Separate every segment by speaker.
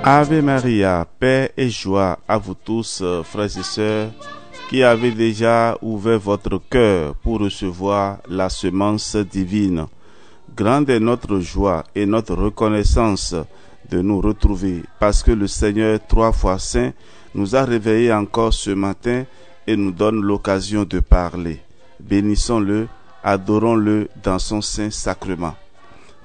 Speaker 1: Ave Maria, paix et joie à vous tous, frères et sœurs, qui avez déjà ouvert votre cœur pour recevoir la semence divine. Grande est notre joie et notre reconnaissance de nous retrouver, parce que le Seigneur, 3 fois saint, nous a réveillés encore ce matin et nous donne l'occasion de parler. Bénissons-le, adorons-le dans son saint sacrement.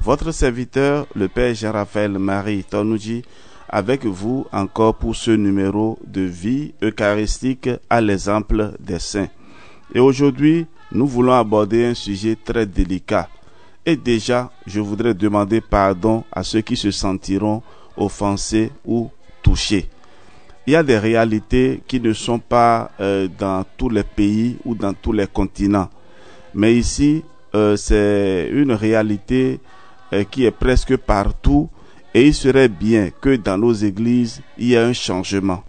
Speaker 1: Votre serviteur, le Père Jean-Raphaël Marie Tonouji, avec vous encore pour ce numéro de vie eucharistique à l'exemple des saints. Et aujourd'hui, nous voulons aborder un sujet très délicat. Et déjà, je voudrais demander pardon à ceux qui se sentiront offensés ou touchés. Il y a des réalités qui ne sont pas dans tous les pays ou dans tous les continents. Mais ici, c'est une réalité qui est presque partout. Et il serait bien que dans nos églises, il y ait un changement.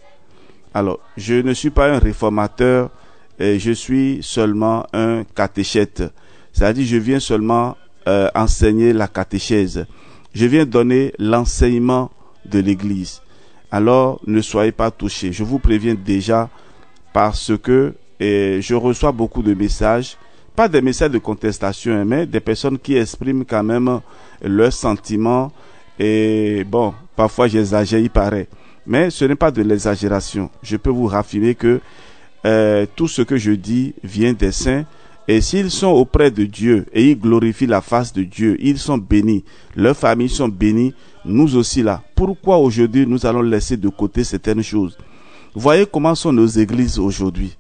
Speaker 1: Alors, je ne suis pas un réformateur, je suis seulement un catéchète. C'est-à-dire, je viens seulement enseigner la catéchèse. Je viens donner l'enseignement de l'église. Alors, ne soyez pas touchés. Je vous préviens déjà parce que je reçois beaucoup de messages. Pas des messages de contestation, mais des personnes qui expriment quand même leurs sentiments. Et bon, parfois j'exagère, il paraît. Mais ce n'est pas de l'exagération. Je peux vous raffirmer que tout ce que je dis vient des saints. Et s'ils sont auprès de Dieu et ils glorifient la face de Dieu, ils sont bénis. Leurs familles sont bénies. Nous aussi là. Pourquoi aujourd'hui nous allons laisser de côté certaines choses? Voyez comment sont nos églises aujourd'hui.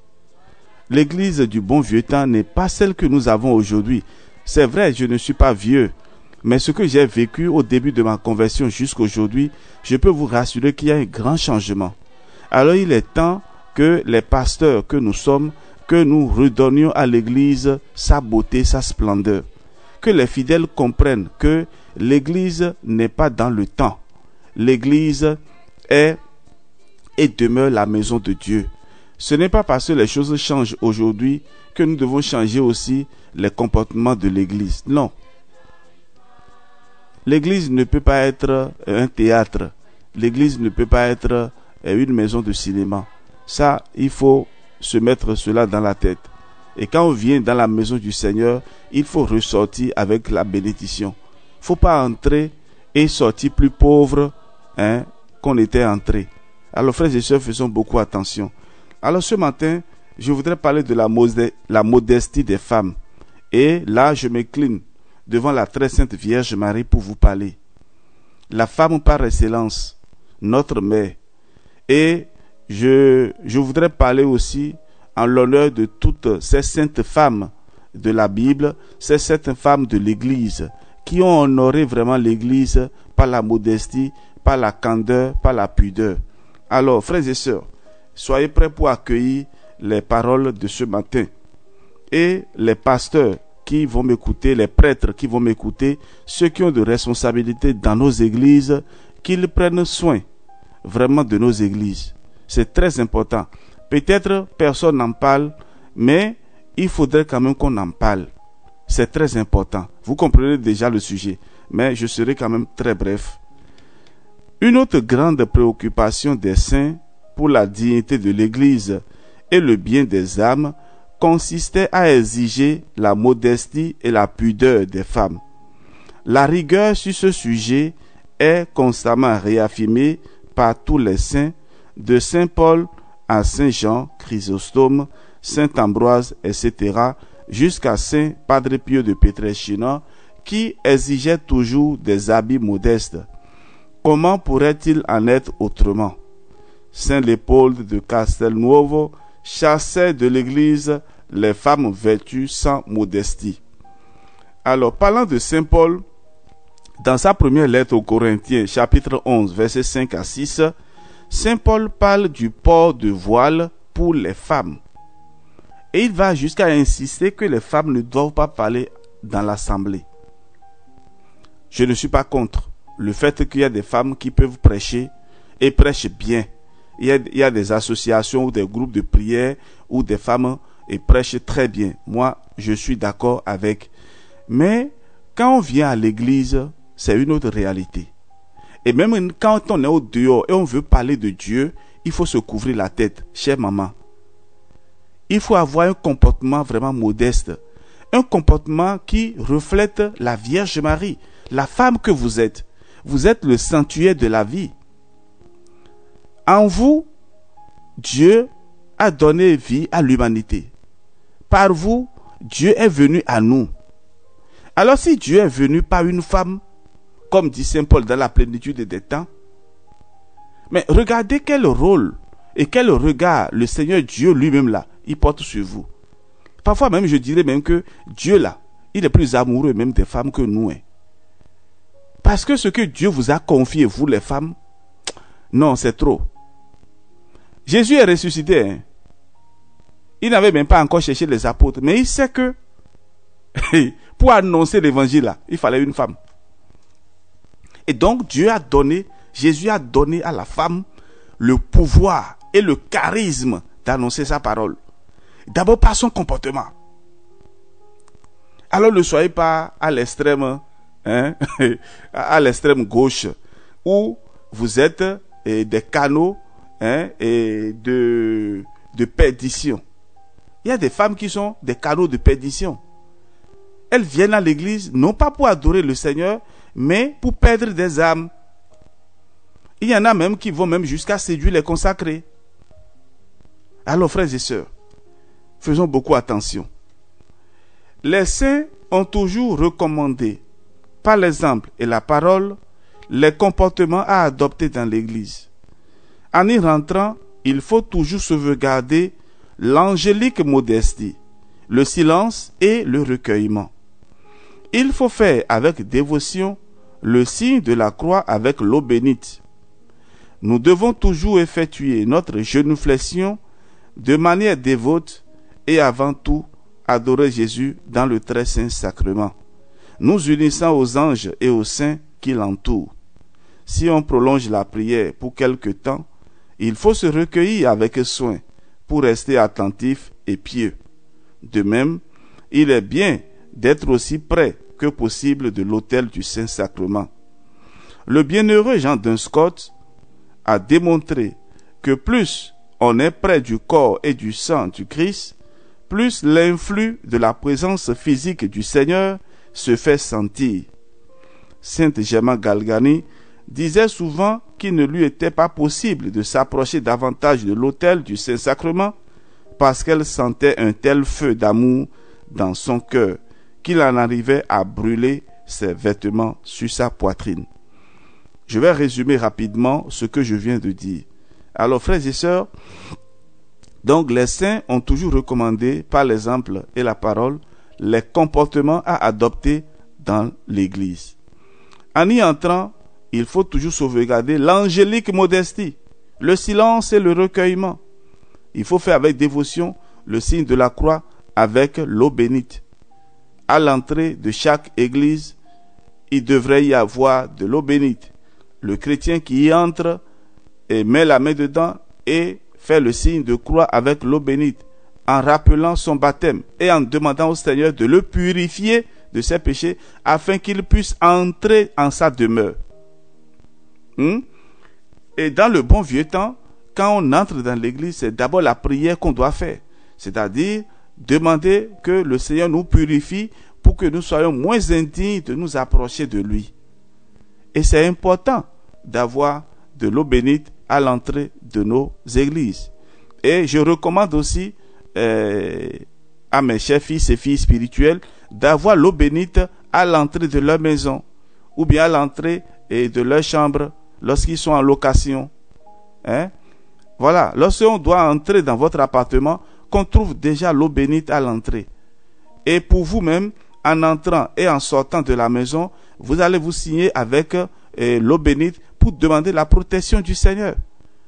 Speaker 1: L'église du bon vieux temps n'est pas celle que nous avons aujourd'hui. C'est vrai, je ne suis pas vieux. Mais ce que j'ai vécu au début de ma conversion jusqu'à aujourd'hui, je peux vous rassurer qu'il y a un grand changement. Alors il est temps que les pasteurs que nous sommes, que nous redonnions à l'église sa beauté, sa splendeur. Que les fidèles comprennent que l'église n'est pas dans le temps. L'église est et demeure la maison de Dieu. Ce n'est pas parce que les choses changent aujourd'hui que nous devons changer aussi les comportements de l'église. Non. L'église ne peut pas être un théâtre. L'église ne peut pas être une maison de cinéma. Ça, il faut se mettre cela dans la tête. Et quand on vient dans la maison du Seigneur, il faut ressortir avec la bénédiction. Il ne faut pas entrer et sortir plus pauvre qu'on était entré. Alors, frères et sœurs, faisons beaucoup attention. Alors, ce matin, je voudrais parler de la modestie des femmes. Et là, je m'incline devant la très sainte Vierge Marie pour vous parler. La femme par excellence, notre mère. Et je voudrais parler aussi en l'honneur de toutes ces saintes femmes de la Bible, ces saintes femmes de l'Église, qui ont honoré vraiment l'Église par la modestie, par la candeur, par la pudeur. Alors, frères et sœurs, soyez prêts pour accueillir les paroles de ce matin. Et les pasteurs qui vont m'écouter, les prêtres qui vont m'écouter, ceux qui ont de responsabilités dans nos églises, qu'ils prennent soin vraiment de nos églises. C'est très important. Peut-être personne n'en parle, mais il faudrait quand même qu'on en parle. C'est très important. Vous comprenez déjà le sujet, mais je serai quand même très bref. Une autre grande préoccupation des saints pour la dignité de l'Église et le bien des âmes consistait à exiger la modestie et la pudeur des femmes. La rigueur sur ce sujet est constamment réaffirmée par tous les saints, de Saint Paul à Saint Jean, Chrysostome, Saint Ambroise, etc., jusqu'à Saint Padre Pio de Pietrelcina, qui exigeait toujours des habits modestes. Comment pourrait-il en être autrement? Saint Léopold de Castelnuovo chassait de l'Église les femmes vêtues sans modestie. Alors, parlant de Saint Paul, dans sa première lettre aux Corinthiens, chapitre 11, versets 5 à 6, Saint Paul parle du port de voile pour les femmes. Et il va jusqu'à insister que les femmes ne doivent pas parler dans l'assemblée. Je ne suis pas contre le fait qu'il y a des femmes qui peuvent prêcher et prêchent bien. Il y a des associations ou des groupes de prière où des femmes prêchent très bien. Moi, je suis d'accord avec. Mais quand on vient à l'église, c'est une autre réalité. Et même quand on est au dehors et on veut parler de Dieu, il faut se couvrir la tête, chère maman. Il faut avoir un comportement vraiment modeste. Un comportement qui reflète la Vierge Marie, la femme que vous êtes. Vous êtes le sanctuaire de la vie. En vous, Dieu a donné vie à l'humanité. Par vous, Dieu est venu à nous. Alors si Dieu est venu par une femme, comme dit Saint Paul dans la plénitude des temps, mais regardez quel rôle et quel regard le Seigneur Dieu lui-même là, il porte sur vous. Parfois même, je dirais même que Dieu là, il est plus amoureux même des femmes que nous. Parce que ce que Dieu vous a confié, vous les femmes, non, c'est trop. Jésus est ressuscité. Il n'avait même pas encore cherché les apôtres, mais il sait que pour annoncer l'évangile là, il fallait une femme. Et donc Jésus a donné à la femme le pouvoir et le charisme d'annoncer sa parole. D'abord par son comportement. Alors ne soyez pas à l'extrême, à l'extrême gauche, où vous êtes des canaux et de perdition. Il y a des femmes qui sont des canaux de perdition. Elles viennent à l'église non pas pour adorer le Seigneur, mais pour perdre des âmes. Il y en a même qui vont même jusqu'à séduire les consacrés. Alors frères et sœurs, faisons beaucoup attention. Les saints ont toujours recommandé, par l'exemple et la parole, les comportements à adopter dans l'église. En y rentrant, il faut toujours sauvegarder l'angélique modestie, le silence et le recueillement. Il faut faire avec dévotion le signe de la croix avec l'eau bénite. Nous devons toujours effectuer notre genuflexion de manière dévote et avant tout adorer Jésus dans le très saint sacrement, nous unissant aux anges et aux saints qui l'entourent. Si on prolonge la prière pour quelque temps, il faut se recueillir avec soin pour rester attentif et pieux. De même, il est bien d'être aussi près que possible de l'autel du Saint-Sacrement. Le bienheureux Jean Dunscott a démontré que plus on est près du corps et du sang du Christ, plus l'influx de la présence physique du Seigneur se fait sentir. Saint Germain Galgani disait souvent qu'il ne lui était pas possible de s'approcher davantage de l'autel du Saint-Sacrement parce qu'elle sentait un tel feu d'amour dans son cœur qu'il en arrivait à brûler ses vêtements sur sa poitrine. Je vais résumer rapidement ce que je viens de dire. Alors, frères et sœurs, donc les saints ont toujours recommandé, par l'exemple et la parole, les comportements à adopter dans l'Église. En y entrant, il faut toujours sauvegarder l'angélique modestie, le silence et le recueillement. Il faut faire avec dévotion le signe de la croix avec l'eau bénite. À l'entrée de chaque église, il devrait y avoir de l'eau bénite. Le chrétien qui y entre et met la main dedans et fait le signe de croix avec l'eau bénite, en rappelant son baptême et en demandant au Seigneur de le purifier de ses péchés afin qu'il puisse entrer en sa demeure. Et dans le bon vieux temps, quand on entre dans l'église, c'est d'abord la prière qu'on doit faire. C'est-à-dire demander que le Seigneur nous purifie pour que nous soyons moins indignes de nous approcher de lui. Et c'est important d'avoir de l'eau bénite à l'entrée de nos églises. Et je recommande aussi à mes chers fils et filles spirituels d'avoir l'eau bénite à l'entrée de leur maison ou bien à l'entrée de leur chambre lorsqu'ils sont en location. Voilà, lorsqu'on doit entrer dans votre appartement, qu'on trouve déjà l'eau bénite à l'entrée. Et pour vous-même, en entrant et en sortant de la maison, vous allez vous signer avec l'eau bénite pour demander la protection du Seigneur.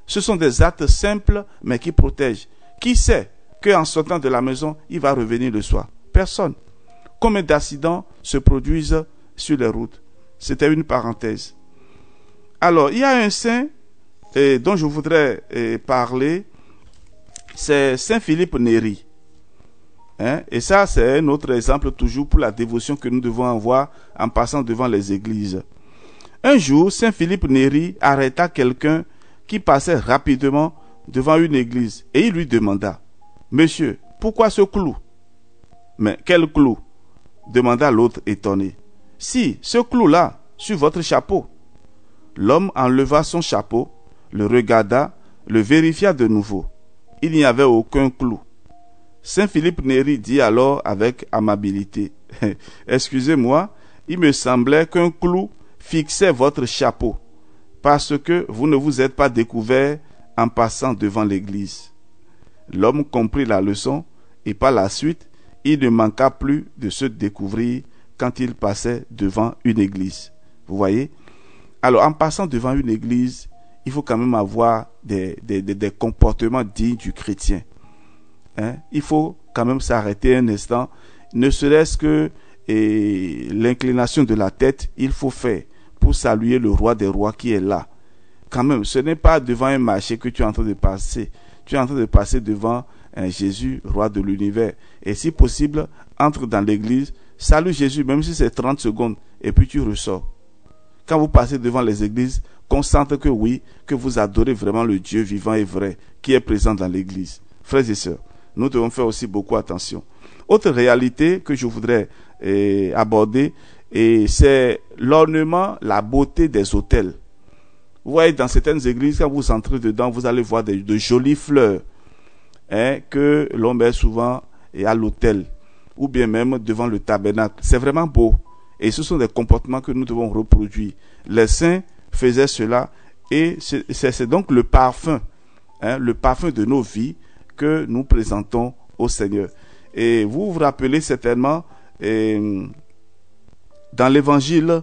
Speaker 1: Ce sont des actes simples, mais qui protègent. Qui sait qu'en sortant de la maison, il va revenir le soir? Personne. Combien d'accidents se produisent sur les routes? C'était une parenthèse. Alors, il y a un saint dont je voudrais parler, c'est Saint Philippe Néri. Et ça, c'est un autre exemple toujours pour la dévotion que nous devons avoir en passant devant les églises. Un jour, Saint Philippe Néri arrêta quelqu'un qui passait rapidement devant une église et il lui demanda: « Monsieur, pourquoi ce clou ?»« Mais quel clou ?» demanda l'autre étonné. « Si, ce clou-là, sur votre chapeau. » L'homme enleva son chapeau, le regarda, le vérifia de nouveau. Il n'y avait aucun clou. Saint Philippe Néri dit alors avec amabilité: « Excusez-moi, il me semblait qu'un clou fixait votre chapeau, parce que vous ne vous êtes pas découvert en passant devant l'église. » L'homme comprit la leçon et par la suite, il ne manqua plus de se découvrir quand il passait devant une église. Vous voyez? Alors, en passant devant une église, il faut quand même avoir des comportements dignes du chrétien. Il faut quand même s'arrêter un instant, ne serait-ce que l'inclination de la tête, il faut faire pour saluer le roi des rois qui est là. Quand même, ce n'est pas devant un marché que tu es en train de passer. Tu es en train de passer devant Jésus, roi de l'univers. Et si possible, entre dans l'église, salue Jésus, même si c'est 30 secondes, et puis tu ressors. Quand vous passez devant les églises, qu'on sente que oui, que vous adorez vraiment le Dieu vivant et vrai qui est présent dans l'église. Frères et sœurs, nous devons faire aussi beaucoup attention. Autre réalité que je voudrais aborder, c'est l'ornement, la beauté des autels. Vous voyez, dans certaines églises, quand vous entrez dedans, vous allez voir de jolies fleurs que l'on met souvent à l'autel ou bien même devant le tabernacle. C'est vraiment beau. Et ce sont des comportements que nous devons reproduire. Les saints faisaient cela et c'est donc le parfum de nos vies que nous présentons au Seigneur. Et vous vous rappelez certainement dans l'évangile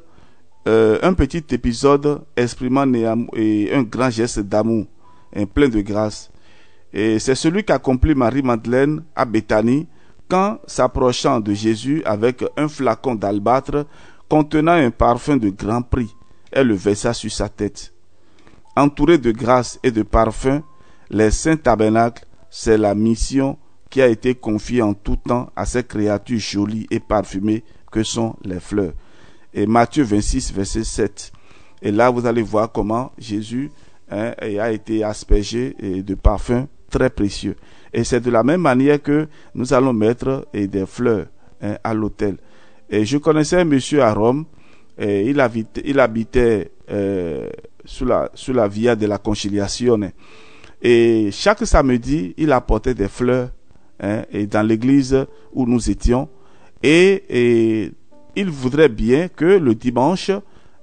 Speaker 1: un petit épisode exprimant un grand geste d'amour, plein de grâce. Et c'est celui qu'accomplit Marie-Madeleine à Béthanie quand, s'approchant de Jésus avec un flacon d'albâtre contenant un parfum de grand prix, elle le versa sur sa tête. Entouré de grâce et de parfums, les saints tabernacles, c'est la mission qui a été confiée en tout temps à ces créatures jolies et parfumées que sont les fleurs. Et Matthieu 26, verset 7. Et là, vous allez voir comment Jésus a été aspergé de parfums très précieux. Et c'est de la même manière que nous allons mettre des fleurs à l'autel. Et je connaissais un monsieur à Rome, il habitait sous la Via de la Conciliazione. Et chaque samedi, il apportait des fleurs et dans l'église où nous étions. Et il voudrait bien que le dimanche,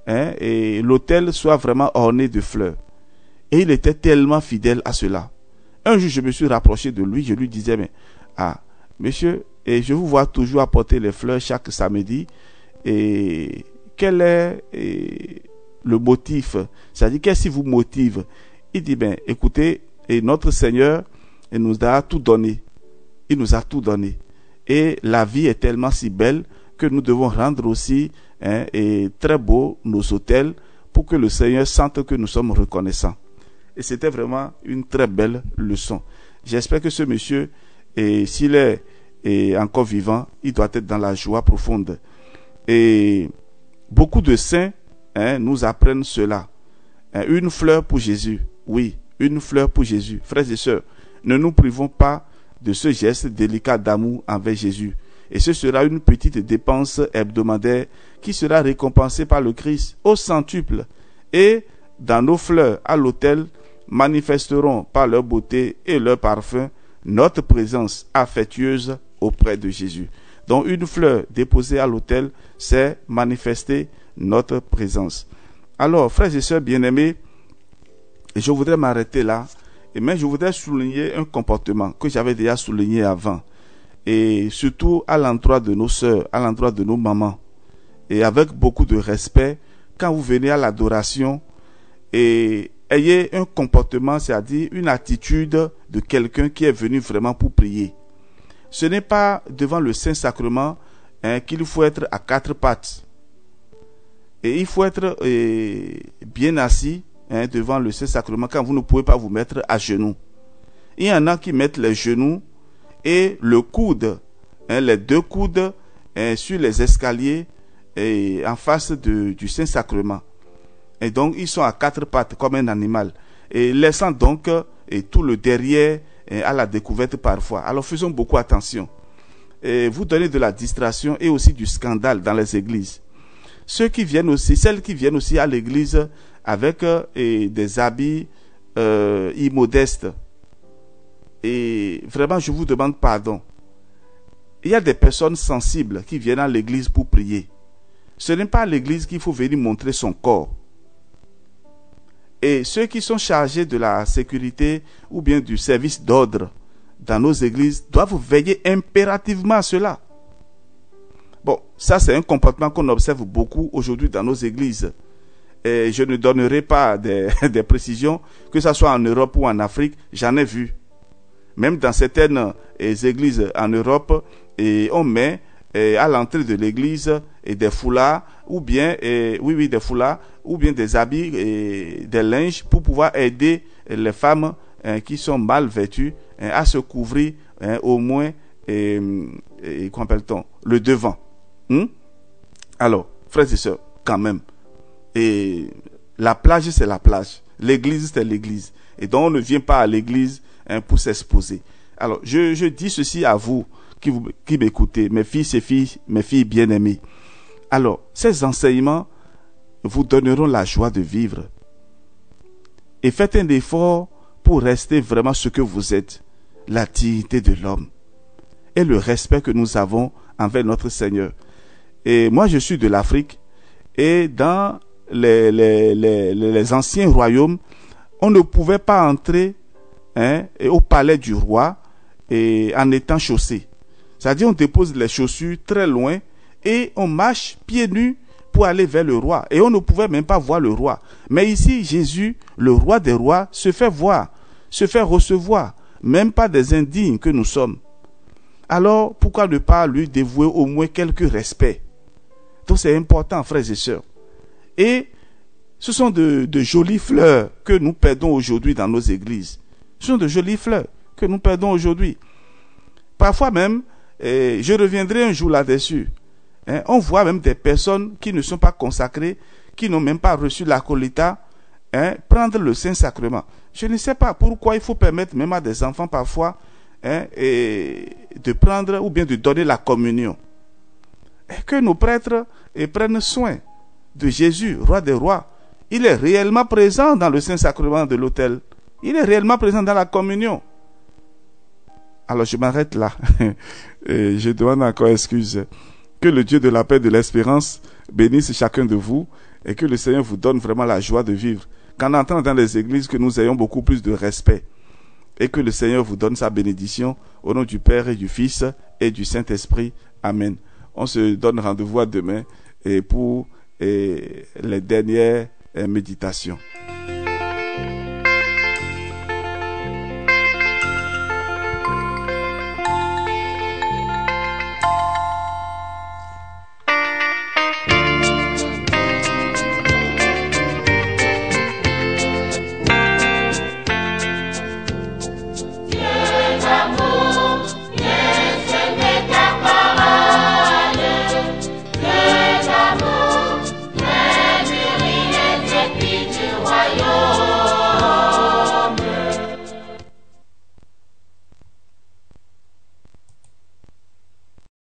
Speaker 1: l'autel soit vraiment orné de fleurs. Et il était tellement fidèle à cela. Un jour, je me suis rapproché de lui, je lui disais, mais, monsieur, et je vous vois toujours apporter les fleurs chaque samedi, et quel est le motif? C'est-à-dire, qu'est-ce qui vous motive? Il dit, écoutez, et notre Seigneur, il nous a tout donné. Il nous a tout donné. Et la vie est tellement si belle que nous devons rendre aussi et très beau nos autels pour que le Seigneur sente que nous sommes reconnaissants. Et c'était vraiment une très belle leçon. J'espère que ce monsieur, s'il est encore vivant, il doit être dans la joie profonde. Et beaucoup de saints nous apprennent cela. Une fleur pour Jésus. Oui, une fleur pour Jésus. Frères et sœurs, ne nous privons pas de ce geste délicat d'amour envers Jésus. Et ce sera une petite dépense hebdomadaire qui sera récompensée par le Christ au centuple. Et dans nos fleurs à l'autel, manifesteront par leur beauté et leur parfum notre présence affectueuse auprès de Jésus. Donc une fleur déposée à l'autel, c'est manifester notre présence. Alors, frères et sœurs bien-aimés, je voudrais m'arrêter là, mais je voudrais souligner un comportement que j'avais déjà souligné avant, et surtout à l'endroit de nos sœurs, à l'endroit de nos mamans, et avec beaucoup de respect, quand vous venez à l'adoration, et ayez un comportement, c'est-à-dire une attitude de quelqu'un qui est venu vraiment pour prier. Ce n'est pas devant le Saint-Sacrement qu'il faut être à quatre pattes. Et il faut être bien assis devant le Saint-Sacrement quand vous ne pouvez pas vous mettre à genoux. Il y en a qui mettent les genoux et le coude, les deux coudes sur les escaliers en face du Saint-Sacrement. Et donc, ils sont à quatre pattes comme un animal. Et laissant donc tout le derrière à la découverte parfois. Alors, faisons beaucoup attention. Et vous donnez de la distraction et aussi du scandale dans les églises. Celles qui viennent aussi à l'église avec des habits immodestes. Et vraiment, je vous demande pardon. Il y a des personnes sensibles qui viennent à l'église pour prier. Ce n'est pas à l'église qu'il faut venir montrer son corps. Et ceux qui sont chargés de la sécurité ou bien du service d'ordre dans nos églises doivent veiller impérativement à cela. Bon, ça c'est un comportement qu'on observe beaucoup aujourd'hui dans nos églises. Et je ne donnerai pas des précisions, que ce soit en Europe ou en Afrique, j'en ai vu. Même dans certaines églises en Europe, on met à l'entrée de l'église des foulards ou bien des foulards ou bien des habits et des linges pour pouvoir aider les femmes qui sont mal vêtues à se couvrir au moins qu'on appelle-t-on le devant. Alors, frères et sœurs, quand même, et la plage c'est la plage, l'église c'est l'église, et donc on ne vient pas à l'église pour s'exposer. Alors, je dis ceci à vous qui m'écoutez, mes fils et filles, mes filles bien-aimées. Alors, ces enseignements vous donneront la joie de vivre. Et faites un effort pour rester vraiment ce que vous êtes, la dignité de l'homme et le respect que nous avons envers notre Seigneur. Et moi, je suis de l'Afrique, et dans les anciens royaumes, on ne pouvait pas entrer au palais du roi en étant chaussé. C'est-à-dire on dépose les chaussures très loin et on marche pieds nus pour aller vers le roi. Et on ne pouvait même pas voir le roi. Mais ici, Jésus, le roi des rois, se fait voir, se fait recevoir, même pas des indignes que nous sommes. Alors, pourquoi ne pas lui dévouer au moins quelques respects? Donc c'est important, frères et sœurs. Et ce sont de jolies fleurs que nous perdons aujourd'hui dans nos églises. Ce sont de jolies fleurs que nous perdons aujourd'hui. Parfois même, je reviendrai un jour là-dessus, on voit même des personnes qui ne sont pas consacrées, qui n'ont même pas reçu l'acolytat, prendre le Saint-Sacrement. Je ne sais pas pourquoi il faut permettre même à des enfants parfois de prendre ou bien de donner la communion. Et que nos prêtres prennent soin de Jésus, roi des rois. Il est réellement présent dans le Saint-Sacrement de l'autel. Il est réellement présent dans la communion. Alors je m'arrête là. Et je demande encore excuse. Que le Dieu de la paix et de l'espérance bénisse chacun de vous et que le Seigneur vous donne vraiment la joie de vivre. Qu'en entrant dans les églises, que nous ayons beaucoup plus de respect. Et que le Seigneur vous donne sa bénédiction au nom du Père et du Fils et du Saint-Esprit. Amen. On se donne rendez-vous à demain pour les dernières méditations.